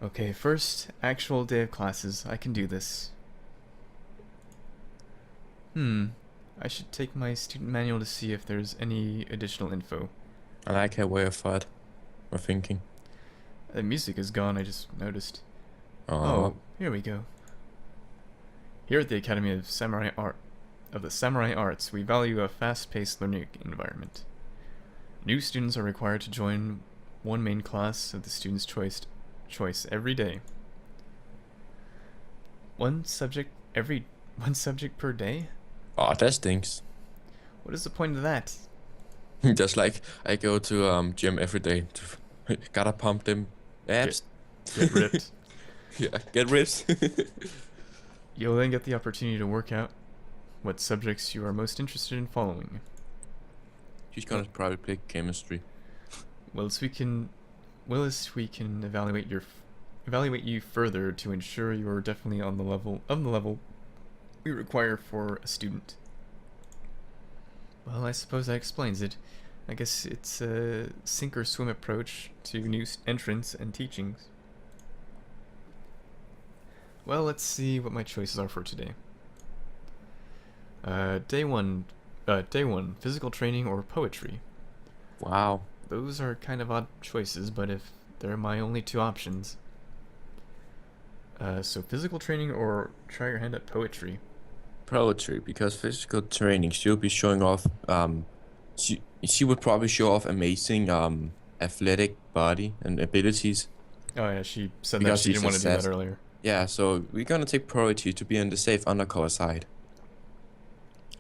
Okay, first actual day of classes. I can do this. I should take my student manual to see if there's any additional info. I like her way of thought or thinking. The music is gone, I just noticed. Oh, Oh, here we go. Here at the Academy of the Samurai Arts, we value a fast-paced learning environment. New students are required to join one main class of the student's choice every day. One subject per day? oh, that stinks. What is the point of that? Just like I go to gym every day. Gotta pump them abs. Get ripped. Yeah, get ripped. You'll then get the opportunity to work out what subjects you are most interested in following. She's gonna probably play chemistry. Whilst we can evaluate you further to ensure you are definitely on the level we require for a student. Well, I suppose that explains it. I guess it's a sink or swim approach to new entrants and teachings. Well, let's see what my choices are for today. Day one, physical training or poetry. Wow. Those are kind of odd choices, but if they're my only two options. So physical training or try your hand at poetry. Poetry, because physical training, she'll be showing off. She would probably show off amazing athletic body and abilities. Oh yeah, she said Because that she she's didn't want to do a that earlier. Yeah, so we're gonna take priority to be on the safe undercover side.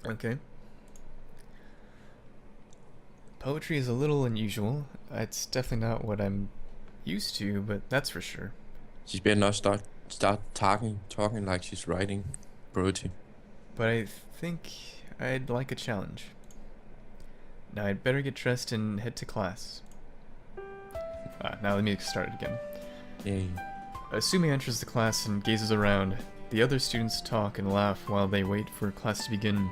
Okay. Poetry is a little unusual. It's definitely not what I'm used to, but that's for sure. She's better not start talking like she's writing poetry. But I think I'd like a challenge. Now I'd better get dressed and head to class. Now let me start it again. Yay. Asumi enters the class and gazes around. The other students talk and laugh while they wait for class to begin.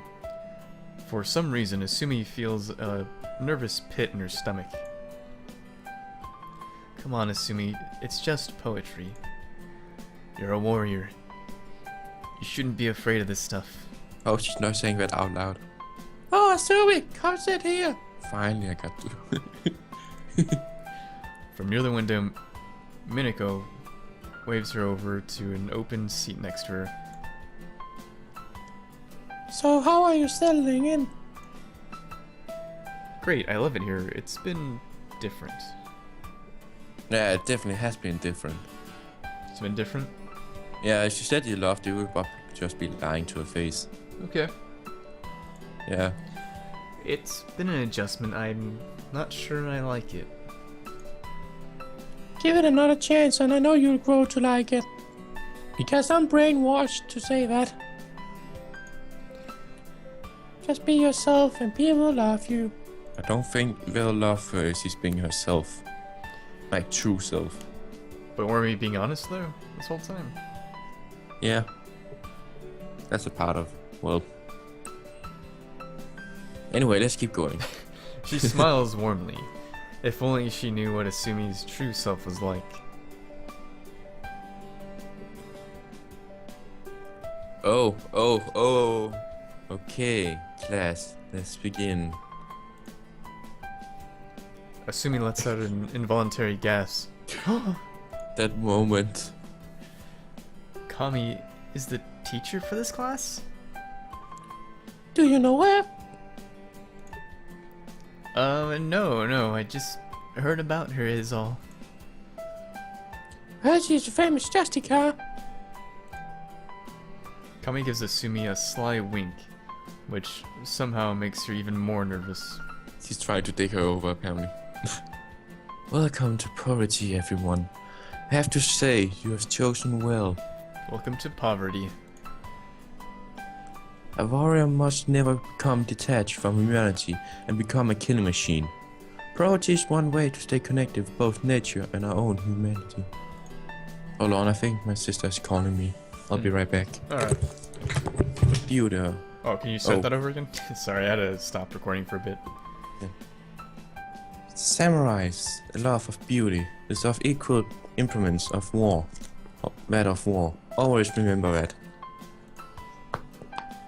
For some reason, Asumi feels a nervous pit in her stomach. Come on, Asumi, it's just poetry. You're a warrior. You shouldn't be afraid of this stuff. Oh, she's not saying that out loud. Oh, Asumi, come sit here. Finally, I got to. From near the window, Minako waves her over to an open seat next to her. So, how are you settling in? Great, I love it here. It's been different. Yeah, it definitely has been different. It's been different? Yeah, if she said you loved you, would just be lying to her face. Okay. Yeah. It's been an adjustment. I'm not sure I like it. Give it another chance and I know you'll grow to like it. Because I'm brainwashed to say that. Just be yourself and people will love you. I don't think they'll love her if she's being herself. Like true self. But weren't we being honest though, this whole time? Yeah. That's a part of, well. Anyway, let's keep going. She smiles warmly. If only she knew what Asumi's true self was like. Oh. Okay, class, let's begin. Asumi lets out an involuntary gasp. That moment. Kami is the teacher for this class? Do you know her? No, I just heard about her is all. Well, she's a famous Justica. Kami gives Asumi a sly wink, which somehow makes her even more nervous. She's trying to take her over, apparently. Welcome to poverty, everyone. I have to say, you have chosen well. Welcome to poverty. A warrior must never become detached from humanity and become a killing machine. Poverty is one way to stay connected with both nature and our own humanity. Hold on, I think my sister is calling me. I'll be right back. Alright. You there. Oh, can you start that over again? Sorry, I had to stop recording for a bit. Samurais, a love of beauty, is of equal implements of war. That of war. Always remember that.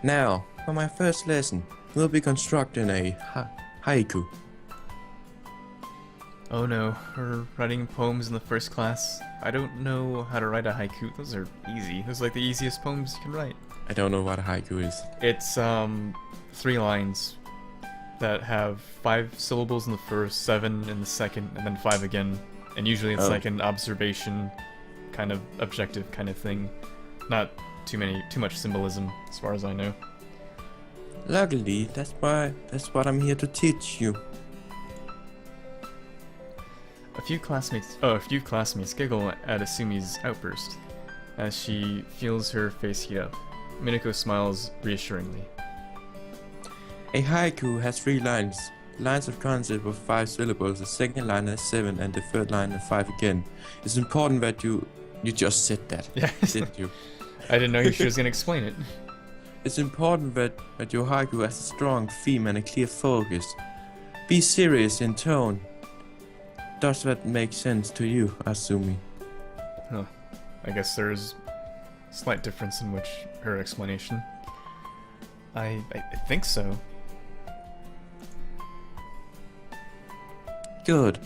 Now, for my first lesson, we'll be constructing a haiku. Oh no, we're writing poems in the first class. I don't know how to write a haiku. Those are easy. Those are like the easiest poems you can write. I don't know what a haiku is. It's 3 lines that have 5 syllables in the first, 7 in the second, and then 5 again. And usually it's like an observation, kind of objective kind of thing. Not too much symbolism, as far as I know. Luckily, that's what I'm here to teach you. A few classmates giggle at Asumi's outburst as she feels her face heat up. Minako smiles reassuringly. A haiku has 3 lines. Lines of concept with 5 syllables, the second line has 7 and the third line has 5 again. It's important that you just said that. Yeah. Didn't you? I didn't know she was gonna explain it. It's important that your haiku has a strong theme and a clear focus. Be serious in tone. Does that make sense to you, Asumi? Huh. I guess there's slight difference in her explanation. I think so. Good.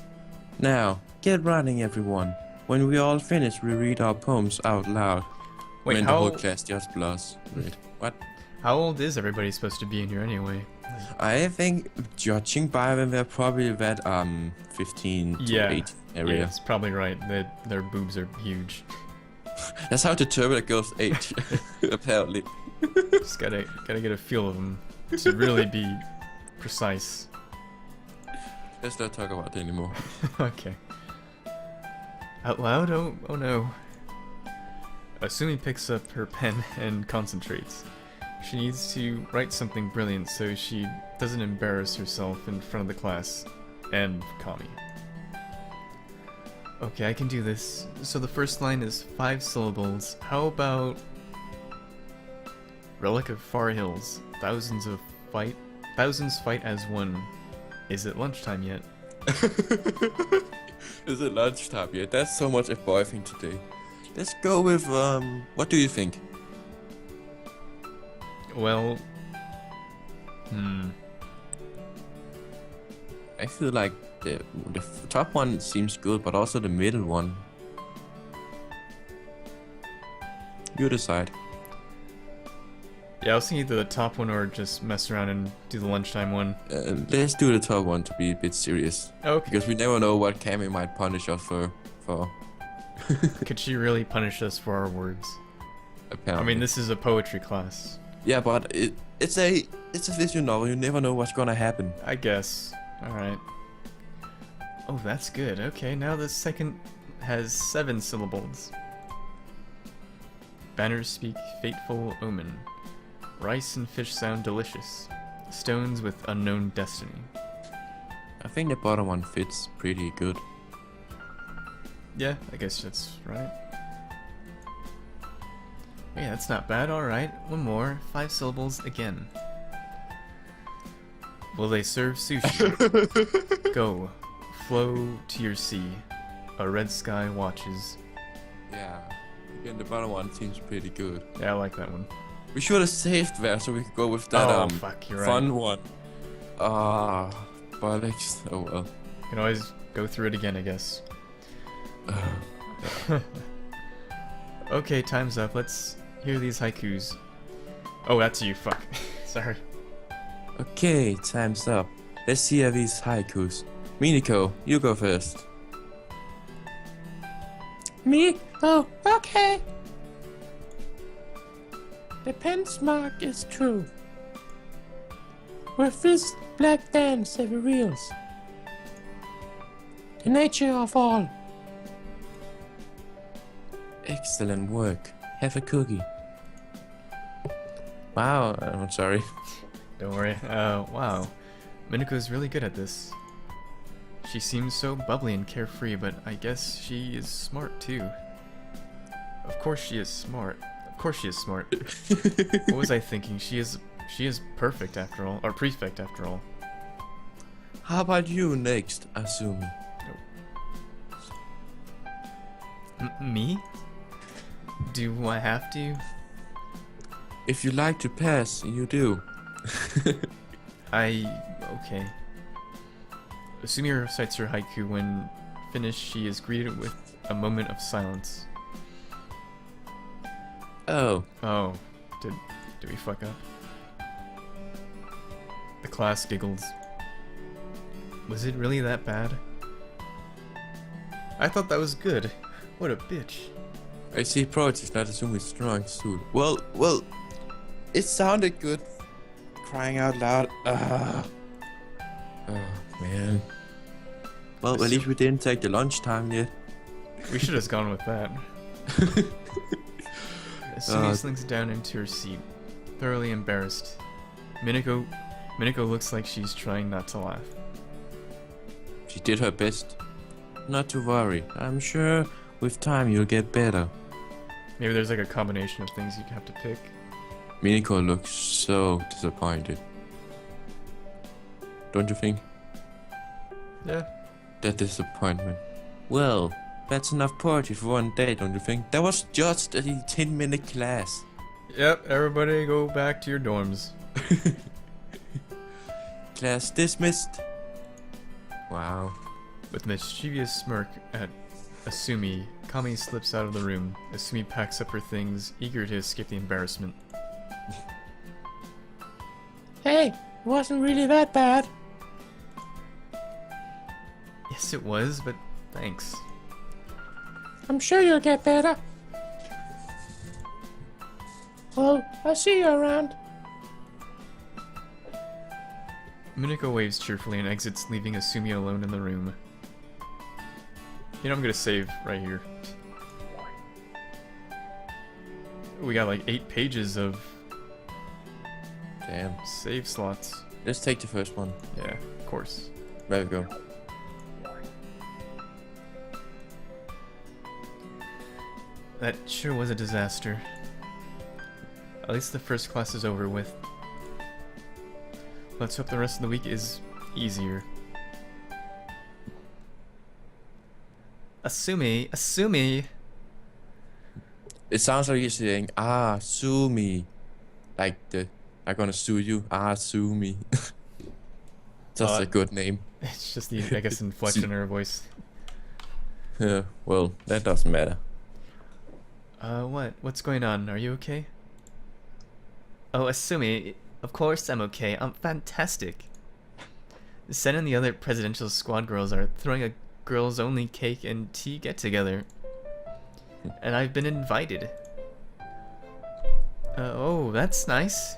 Now, get running, everyone. When we all finish, we read our poems out loud. Wait, when the whole class just blush. Wait, what? How old is everybody supposed to be in here anyway? I think, judging by them, they're probably that 15 to 18 area. Yeah, it's probably right. Their boobs are huge. That's how to determine a girl's age, apparently. Just gotta get a feel of them to really be precise. Let's not talk about it anymore. Okay. Out loud? Oh no. Asumi picks up her pen and concentrates. She needs to write something brilliant so she doesn't embarrass herself in front of the class and Kami. Okay, I can do this. So the first line is 5 syllables. How about Relic of Far Hills? Thousands fight as one. Is it lunchtime yet? Is it lunchtime yet? That's so much a boy thing today. Let's go with what do you think? Well, I feel like the top one seems good, but also the middle one. You decide. yeah, I was thinking either the top one or just mess around and do the lunchtime one. Let's do the top one to be a bit serious. Okay. Because we never know what Kami might punish us for. Could she really punish us for our words? Apparently. I mean, this is a poetry class. Yeah, but it's a visual novel. You never know what's gonna happen. I guess. Alright. Oh, that's good. Okay, now the second has 7 syllables. Banners speak fateful omen. Rice and fish sound delicious. Stones with unknown destiny. I think the bottom one fits pretty good. Yeah, I guess that's right. Yeah, that's not bad. Alright, one more. 5 syllables again. Will they serve sushi? Go. Flow to your sea. A red sky watches. Yeah. Again, the bottom one seems pretty good. Yeah, I like that one. We should have saved that so we could go with that Fuck, you're fun right. one. But oh well. You can always go through it again, I guess. Okay, time's up. Let's hear these haikus. Oh, that's you. Fuck. Sorry. Okay, time's up. Let's hear these haikus. Miniko, you go first. Me? Oh, okay. The pen's mark is true. With this black dance it reveals the nature of all. Excellent work. Have a cookie. Wow, I'm sorry. Don't worry. Wow. Miniko's really good at this. She seems so bubbly and carefree, but I guess she is smart too. Of course she is smart. Of course she is smart. What was I thinking? She is perfect after all, or prefect after all. How about you next, Asumi? Me? Do I have to? If you like to pass, you do. Okay. Asumi recites her haiku. When finished, she is greeted with a moment of silence. Oh, Oh, did we fuck up? The class giggles. Was it really that bad? I thought that was good. What a bitch. I see projects not Asumi's strong suit. Well, it sounded good. Crying out loud. Oh, man. Well, at least we didn't take the lunchtime yet. We should have gone with that. Asumi slinks down into her seat, thoroughly embarrassed. Minako looks like she's trying not to laugh. She did her best. Not to worry. I'm sure with time you'll get better. Maybe there's like a combination of things you have to pick. Minako looks so disappointed. Don't you think? Yeah. That disappointment. Well, that's enough poetry for one day, don't you think? That was just a 10-minute class. Yep, everybody go back to your dorms. Class dismissed. Wow. With a mischievous smirk at Asumi, Kami slips out of the room. Asumi packs up her things, eager to escape the embarrassment. Hey, it wasn't really that bad. Yes, it was, but thanks. I'm sure you'll get better. Well, I'll see you around. Minako waves cheerfully and exits, leaving Asumi alone in the room. You know, I'm gonna save right here. We got like 8 pages of Damn. save slots. Let's take the first one. Yeah, of course. There we go. That sure was a disaster. At least the first class is over with. Let's hope the rest of the week is easier. Asumi! It sounds like you're saying, sue me. Like I'm gonna sue you, sue me. Just a good name. It's just the, I guess, inflection in her voice. Yeah, well, that doesn't matter. What's going on? Are you okay? Oh, Asumi, of course I'm okay. I'm fantastic. Sen and the other presidential squad girls are throwing a girls-only cake and tea get-together. And I've been invited. Oh, that's nice.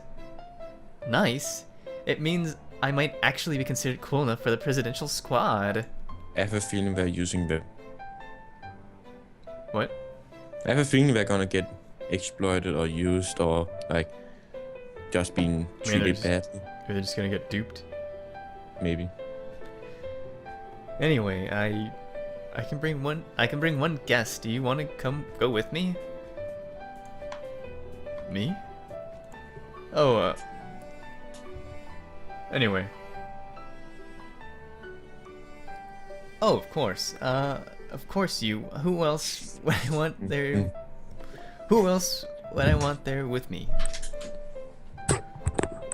Nice? It means I might actually be considered cool enough for the presidential squad. I have a feeling they're using the... What? I have a feeling they're gonna get exploited or used or, like, just being treated badly. They're just gonna get duped. Maybe. Anyway, I can bring one guest. Do you want to go with me? Me? Oh, anyway. Oh, of course you. Who else would I want there? Who else would I want there with me?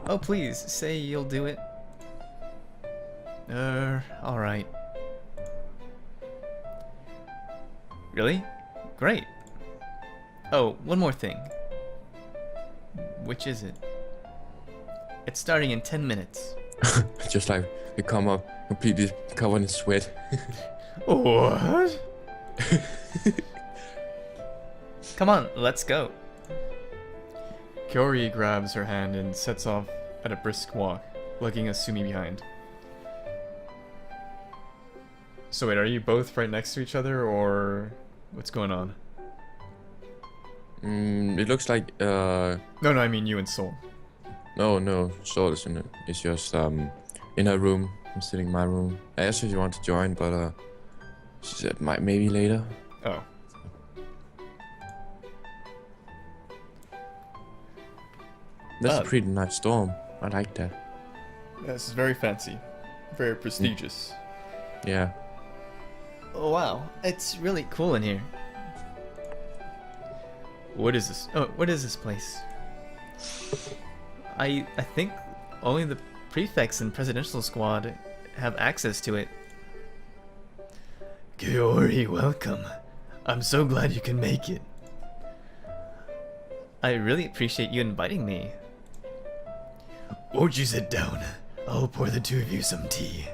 Oh, please, say you'll do it. Alright. Really? Great. Oh, one more thing. Which is it? It's starting in 10 minutes. Just like we come up completely covered in sweat. What? Come on, let's go. Kyori grabs her hand and sets off at a brisk walk, lugging Asumi behind. So wait, are you both right next to each other, or what's going on? It looks like No, I mean you and Soul. no, Sword is in it. It's just in her room. I'm sitting in my room. I asked her if she wanted to join, but she said maybe later. Oh. That's a pretty nice storm. I like that. This is very fancy. Very prestigious. Yeah. Oh wow, it's really cool in here. What is this? Oh, what is this place? I think only the prefects and presidential squad have access to it. Gyori, welcome. I'm so glad you can make it. I really appreciate you inviting me. Won't you sit down? I'll pour the two of you some tea.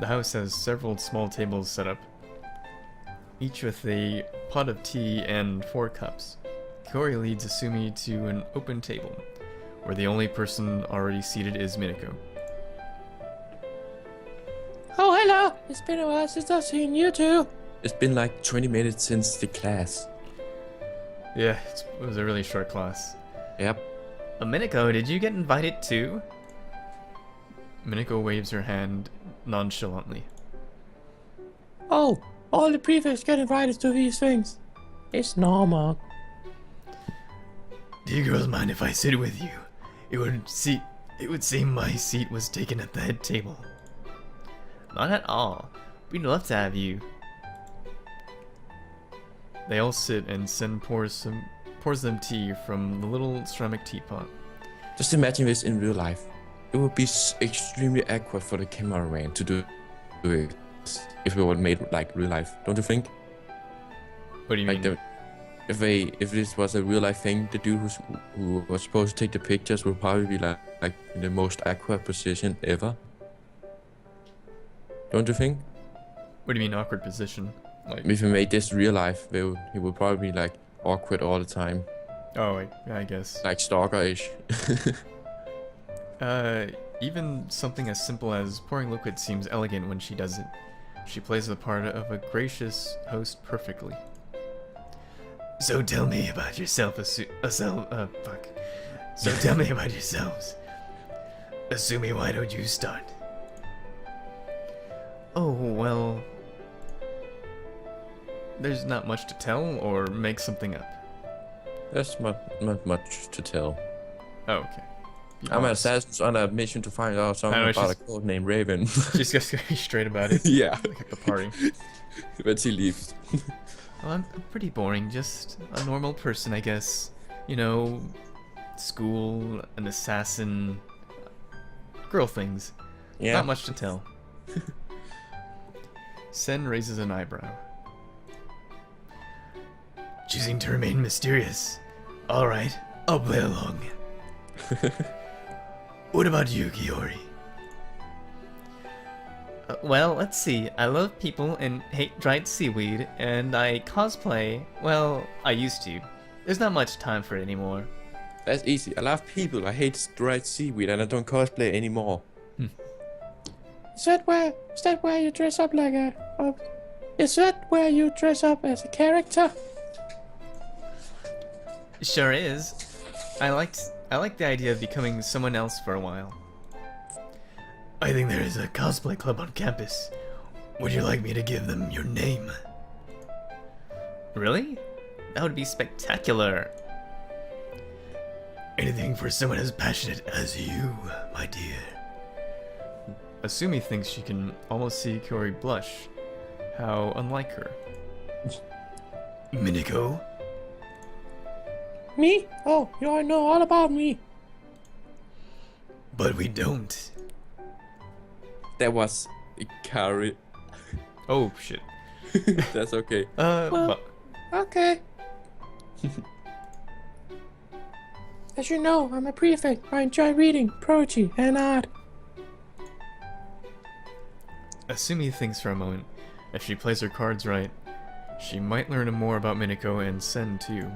The house has several small tables set up, each with a pot of tea and 4 cups. Gyori leads Asumi to an open table, where the only person already seated is Minako. Oh, hello. It's been a while since I've seen you two. It's been like 20 minutes since the class. Yeah, it was a really short class. Yep. Minako, did you get invited too? Minako waves her hand nonchalantly. Oh, all the prefects get invited to these things. It's normal. Do you girls mind if I sit with you? It would seem my seat was taken at the head table. Not at all. We'd love to have you. They all sit and Sen pours them tea from the little ceramic teapot. Just imagine this in real life. It would be extremely awkward for the cameraman to do it if it were made like real life, don't you think? What do you mean? If this was a real life thing, the dude who was supposed to take the pictures would probably be like in the most awkward position ever. Don't you think? What do you mean awkward position? Like, if we made this real life, he would probably be like awkward all the time. oh, I guess. Like stalker-ish. Even something as simple as pouring liquid seems elegant when she does it. She plays the part of a gracious host perfectly. So tell me about yourself, So tell me about yourselves. Asumi, why don't you start? Oh, well... There's not much to tell, or make something up. There's not much to tell. Oh, okay. I'm an assassin on a mission to find out something about a code named Raven. She's just gonna be straight about it. Yeah. Like at the party. But she leaves. Well, I'm pretty boring, just a normal person, I guess. You know, school, an assassin, girl things. Yeah. Not much to tell. Sen raises an eyebrow. Choosing to remain mysterious. Alright, I'll play along. What about you, Gyori? Well, let's see. I love people and hate dried seaweed, and I cosplay. Well, I used to. There's not much time for it anymore. That's easy. I love people. I hate dried seaweed, and I don't cosplay anymore. Is that where you dress up like a... is that where you dress up as a character? Sure is. I like the idea of becoming someone else for a while. I think there is a cosplay club on campus. Would you like me to give them your name? Really? That would be spectacular. Anything for someone as passionate as you, my dear. Asumi thinks she can almost see Gyori blush. How unlike her. Minako? Me? Oh, you all know all about me. But we don't. That was Ikari. Oh, shit. That's okay. Well, okay. As you know, I'm a prefect. I enjoy reading, poetry, and art. Asumi thinks for a moment. If she plays her cards right, she might learn more about Minako and Sen too.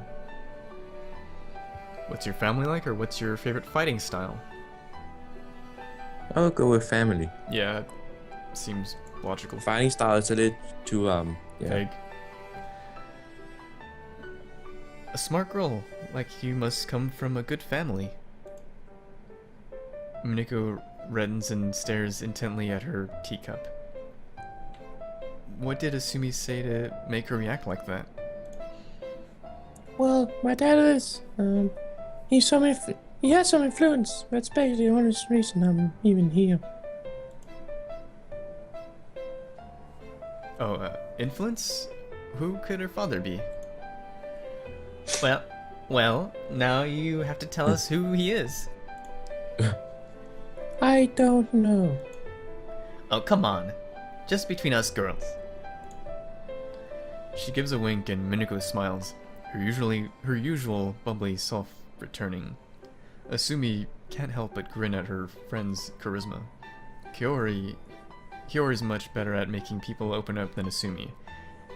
What's your family like, or what's your favorite fighting style? I'll go with family. Yeah, seems logical. Fighting style is a little too yeah. Vague. A smart girl, like you must come from a good family. Minako reddens and stares intently at her teacup. What did Asumi say to make her react like that? Well, my dad is, he has some influence. That's basically the honest reason I'm even here. Influence? Who could her father be? Well, now you have to tell us who he is. I don't know. Oh, come on. Just between us girls. She gives a wink and Minako smiles, her usual bubbly self returning. Asumi can't help but grin at her friend's charisma. Kiori's much better at making people open up than Asumi.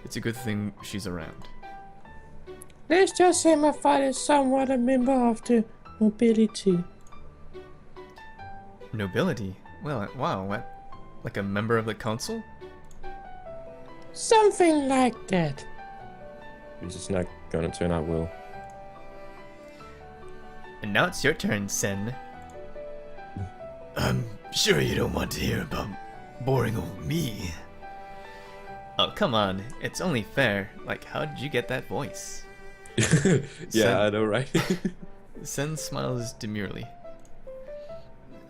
It's a good thing she's around. Let's just say my father is somewhat a member of the nobility. Nobility? Well, wow, what? Like a member of the council? Something like that. This is not gonna turn out well. And now it's your turn, Sen. I'm sure you don't want to hear about boring old me. Oh, come on. It's only fair. Like, how did you get that voice? Yeah, I know, right? Sen smiles demurely.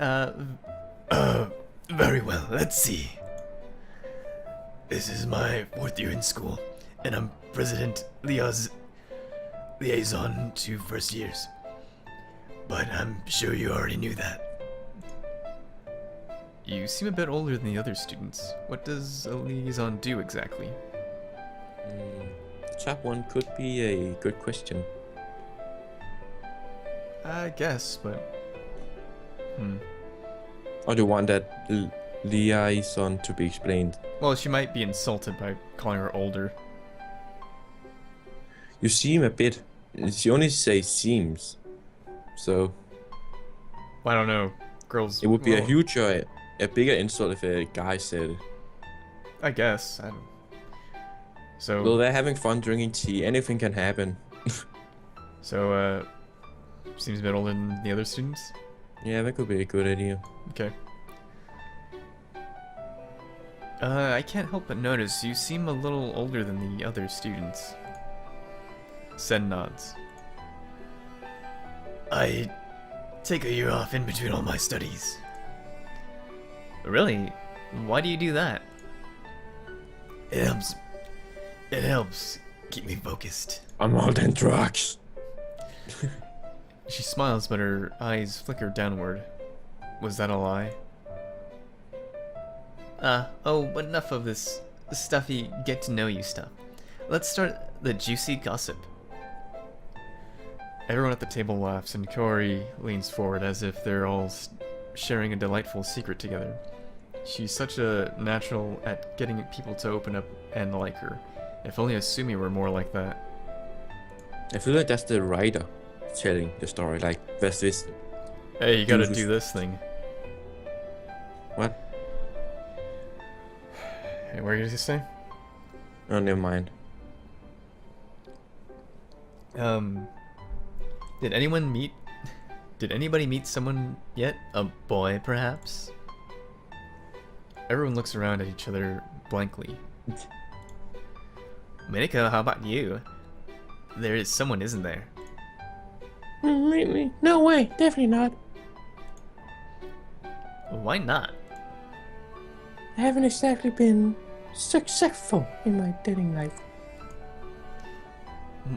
Very well. Let's see. This is my 4th year in school, and I'm President Liaison to first years. But I'm sure you already knew that. You seem a bit older than the other students. What does a liaison do exactly? Top one could be a good question. I guess, but... Or do you want that liaison to be explained? Well, she might be insulted by calling her older. You seem a bit... She only says seems. So... I don't know. Girls... It would be a well, huge or a bigger insult if a guy said it. I guess. I don't... So... Well, they're having fun drinking tea. Anything can happen. So, seems a bit older than the other students? Yeah, that could be a good idea. Okay. I can't help but notice you seem a little older than the other students. Sen nods. I take a year off in between all my studies. Really? Why do you do that? It helps keep me focused. I'm more than drugs. She smiles, but her eyes flicker downward. Was that a lie? But enough of this stuffy get-to-know-you stuff. Let's start the juicy gossip. Everyone at the table laughs, and Kiori leans forward as if they're all sharing a delightful secret together. She's such a natural at getting people to open up and like her. If only Asumi were more like that. I feel like that's the writer telling the story. Like, there's this... Hey, you gotta do this thing. What? Hey, what are you gonna say? Oh, never mind. Did anybody meet someone yet? A boy, perhaps? Everyone looks around at each other blankly. Minako, how about you? There is someone, isn't there? Really? No way, definitely not. Why not? I haven't exactly been successful in my dating life.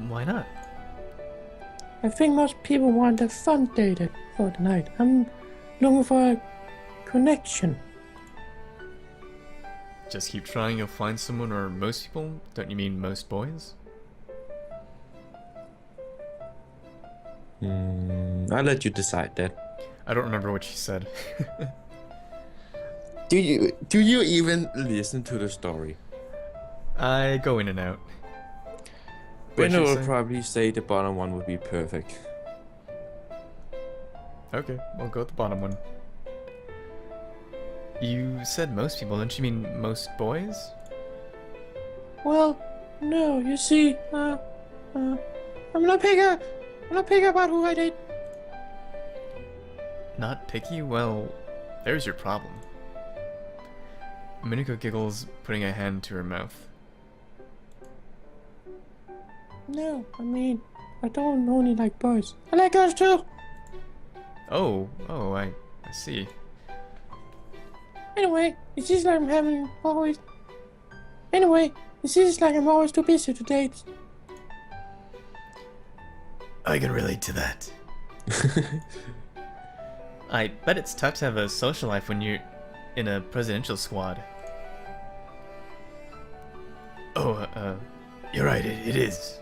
Why not? I think most people want a fun date for the night. I'm looking for a connection. Just keep trying, you'll find someone, or most people? Don't you mean most boys? I'll let you decide that. I don't remember what she said. Do you even listen to the story? I go in and out. What'd Benno she will say? probably say the bottom one would be perfect. Okay, we'll go with the bottom one. You said most people, don't you mean most boys? Well, no, you see, I'm not picky about who I date. Not picky? Well, there's your problem. Minako giggles, putting a hand to her mouth. No, I mean, I don't only like boys. I like girls too. Oh, I see. Anyway, it's just like I'm having always. Anyway, It seems like I'm always too busy to date. I can relate to that. I bet it's tough to have a social life when you're in a presidential squad. Oh, you're right, it is.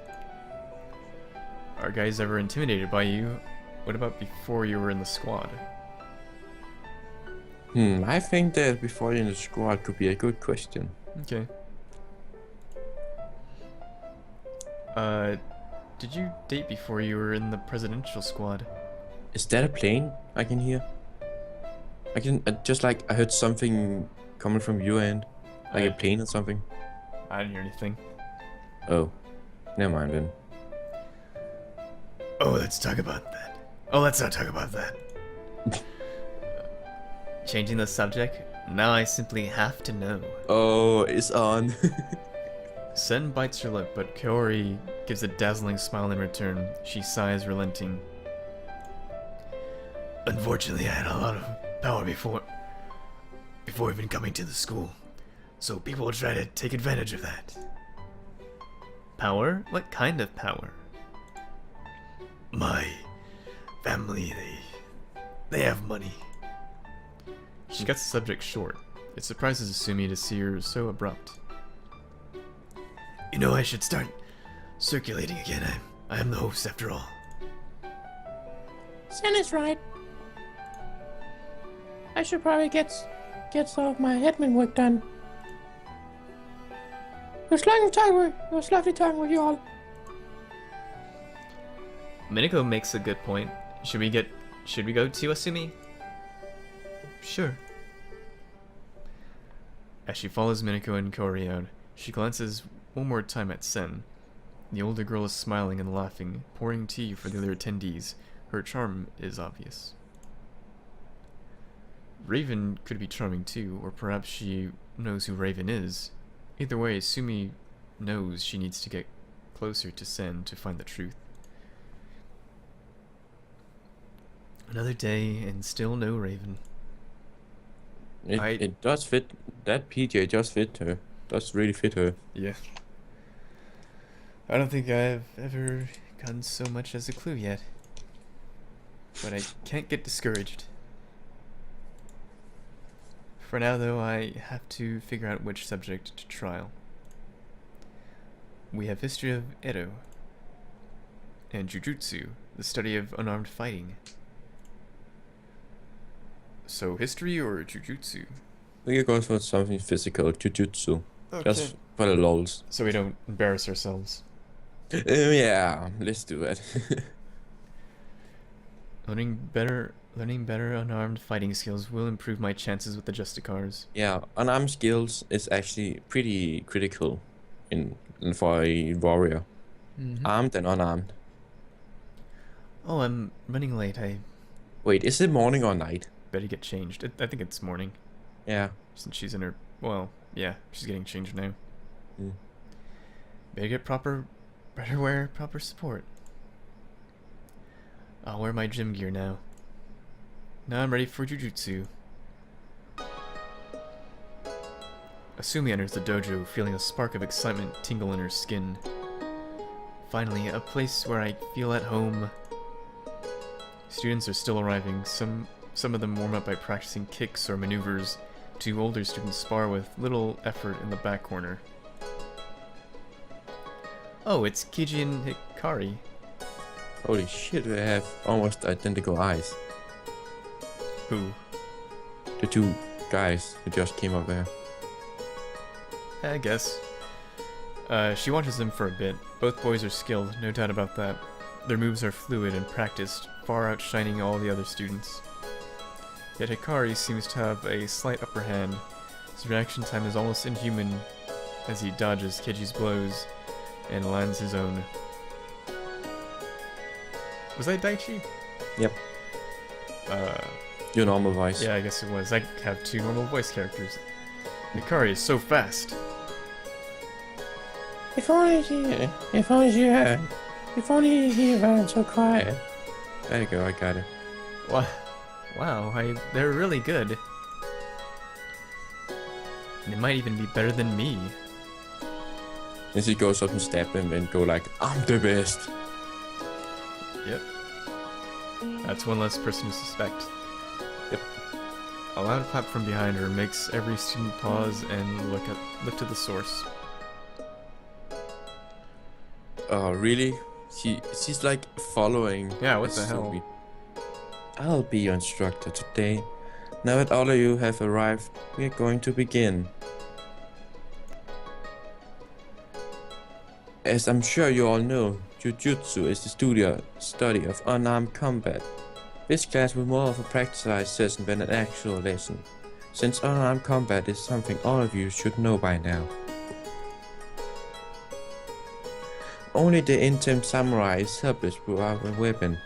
Are guys ever intimidated by you? What about before you were in the squad? I think that before you're in the squad could be a good question. Okay. Did you date before you were in the presidential squad? Is that a plane I can hear? I can just like I heard something coming from your end, like a plane or something. I didn't hear anything. Oh, never mind then. Oh, let's talk about that. Oh, let's not talk about that. Changing the subject? Now I simply have to know. Oh, it's on. Sen bites her lip, but Kaori gives a dazzling smile in return. She sighs, relenting. Unfortunately, I had a lot of power before even coming to the school. So people will try to take advantage of that. Power? What kind of power? My family, they have money. She cuts the subject short. It surprises Asumi to see her so abrupt. You know, I should start circulating again. I am the host after all. Sen is right. I should probably get some of my admin work done. It was lovely talking with you all. Minako makes a good point. Should we go to Asumi? Sure. As she follows Minako and Kaori out, she glances one more time at Sen. The older girl is smiling and laughing, pouring tea for the other attendees. Her charm is obvious. Raven could be charming too, or perhaps she knows who Raven is. Either way, Asumi knows she needs to get closer to Sen to find the truth. Another day, and still no Raven. It does fit. That PJ just fit her. Does really fit her. Yeah. I don't think I've ever gotten so much as a clue yet. But I can't get discouraged. For now, though, I have to figure out which subject to trial. We have history of Edo, and Jujutsu, the study of unarmed fighting. So, history or Jujutsu? We could go for something physical, jujutsu. Okay. Just for the lols. So we don't embarrass ourselves. Yeah, let's do it. Learning better unarmed fighting skills will improve my chances with the Justicars. Yeah, unarmed skills is actually pretty critical for a warrior. Mm-hmm. Armed and unarmed. Oh, I'm running late. I Wait, is it morning or night? better get changed. I think it's morning. Yeah. Since she's in her... Well, yeah, she's getting changed now. Mm. Better wear proper support. I'll wear my gym gear now. Now I'm ready for Jujutsu. Asumi enters the dojo, feeling a spark of excitement tingle in her skin. Finally, a place where I feel at home. Students are still arriving. Some of them warm up by practicing kicks or maneuvers. Two older students spar with little effort in the back corner. Oh, it's Kiji and Hikari. Holy shit, they have almost identical eyes. Who? The two guys who just came up there. I guess. She watches them for a bit. Both boys are skilled, no doubt about that. Their moves are fluid and practiced, far outshining all the other students. Yet Hikari seems to have a slight upper hand. His reaction time is almost inhuman as he dodges Kiji's blows and lands his own. Was that Daichi? Yep. Your normal voice. Yeah, I guess it was. I have two normal voice characters. Hikari is so fast. If only he weren't so quiet. There you go, I got it. Wow, they're really good. They might even be better than me. Then she goes up and stab him and go like, I'm the best. Yep. That's one less person to suspect. Yep. A loud clap from behind her makes every student pause and look to the source. Oh, really? She's like following. Yeah, what the hell? Asumi. I'll be your instructor today. Now that all of you have arrived, we are going to begin. As I'm sure you all know, Jujutsu is the study of unarmed combat. This class was more of a practicalized session than an actual lesson, since unarmed combat is something all of you should know by now. Only the intamed samurai is helpless without a weapon.